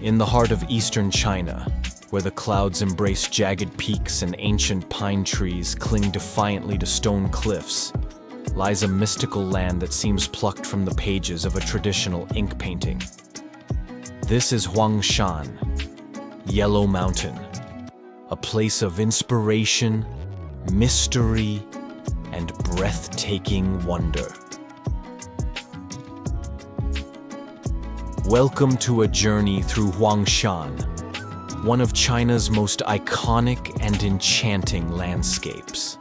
In the heart of eastern China, where the clouds embrace jagged peaks and ancient pine trees cling defiantly to stone cliffs, lies a mystical land that seems plucked from the pages of a traditional ink painting. This is Huangshan, Yellow Mountain, a place of inspiration, mystery, and breathtaking wonder. Welcome to a journey through Huangshan, one of China's most iconic and enchanting landscapes.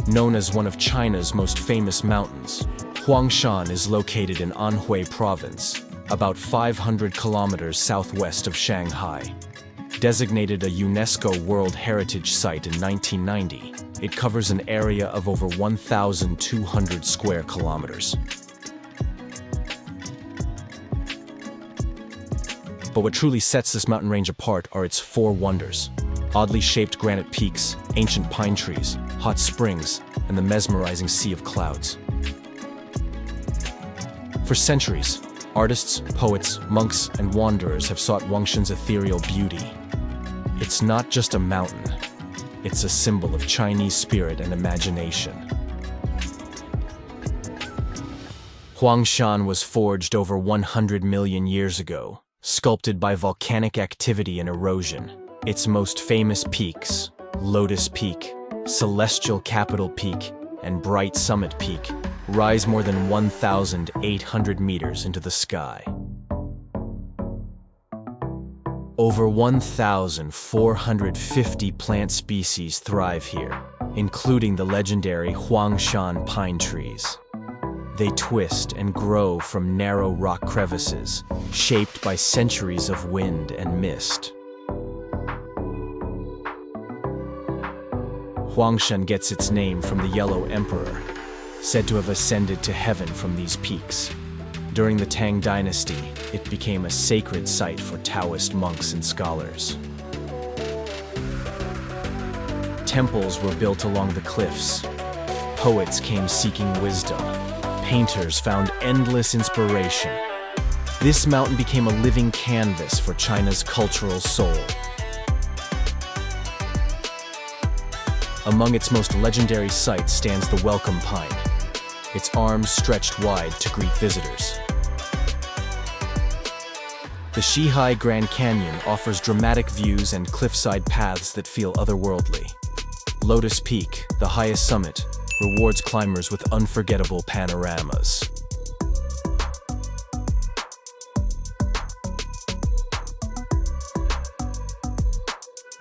Known as one of China's most famous mountains, Huangshan is located in Anhui Province, about 500 kilometers southwest of Shanghai. Designated a UNESCO World Heritage Site in 1990, it covers an area of over 1,200 square kilometers. But what truly sets this mountain range apart are its four wonders: oddly shaped granite peaks, ancient pine trees, hot springs, and the mesmerizing sea of clouds. For centuries, artists, poets, monks, and wanderers have sought Huangshan's ethereal beauty. It's not just a mountain, it's a symbol of Chinese spirit and imagination. Huangshan was forged over 100 million years ago, sculpted by volcanic activity and erosion. Its most famous peaks, Lotus Peak, Celestial Capital Peak, and Bright Summit Peak, rise more than 1,800 meters into the sky. Over 1,450 plant species thrive here, including the legendary Huangshan pine trees. They twist and grow from narrow rock crevices, shaped by centuries of wind and mist. Huangshan gets its name from the Yellow Emperor, said to have ascended to heaven from these peaks. During the Tang Dynasty, it became a sacred site for Taoist monks and scholars. Temples were built along the cliffs. Poets came seeking wisdom. Painters found endless inspiration. This mountain became a living canvas for China's cultural soul. Among its most legendary sights stands the Welcome Pine, its arms stretched wide to greet visitors. The Shihai Grand Canyon offers dramatic views and cliffside paths that feel otherworldly. Lotus Peak, the highest summit, rewards climbers with unforgettable panoramas.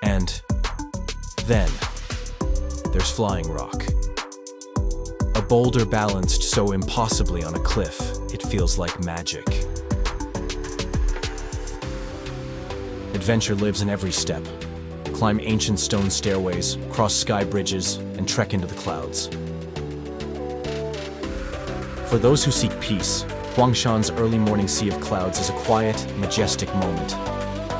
And then there's Flying Rock. A boulder balanced so impossibly on a cliff, it feels like magic. Adventure lives in every step. Climb ancient stone stairways, cross sky bridges, and trek into the clouds. For those who seek peace, Huangshan's early morning sea of clouds is a quiet, majestic moment.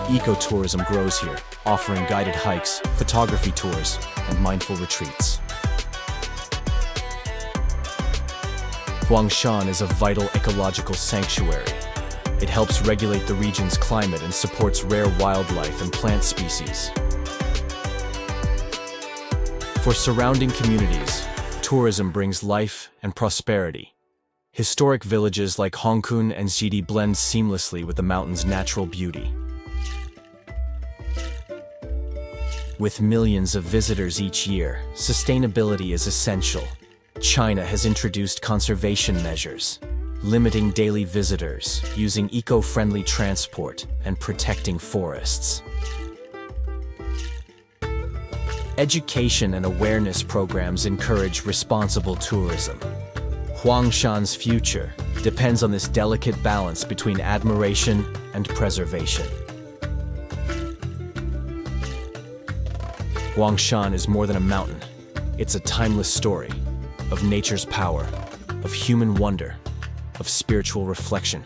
Ecotourism grows here, offering guided hikes, photography tours, and mindful retreats. Huangshan is a vital ecological sanctuary. It helps regulate the region's climate and supports rare wildlife and plant species. For surrounding communities, tourism brings life and prosperity. Historic villages like Hongkun and Xidi blend seamlessly with the mountain's natural beauty. With millions of visitors each year, sustainability is essential. China has introduced conservation measures, limiting daily visitors, using eco-friendly transport, and protecting forests. Education and awareness programs encourage responsible tourism. Huangshan's future depends on this delicate balance between admiration and preservation. Huangshan is more than a mountain. It's a timeless story of nature's power, of human wonder, of spiritual reflection.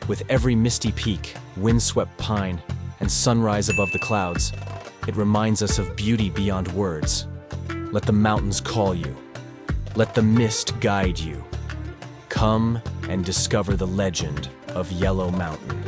With every misty peak, windswept pine, and sunrise above the clouds, it reminds us of beauty beyond words. Let the mountains call you. Let the mist guide you. Come and discover the legend of Yellow Mountain.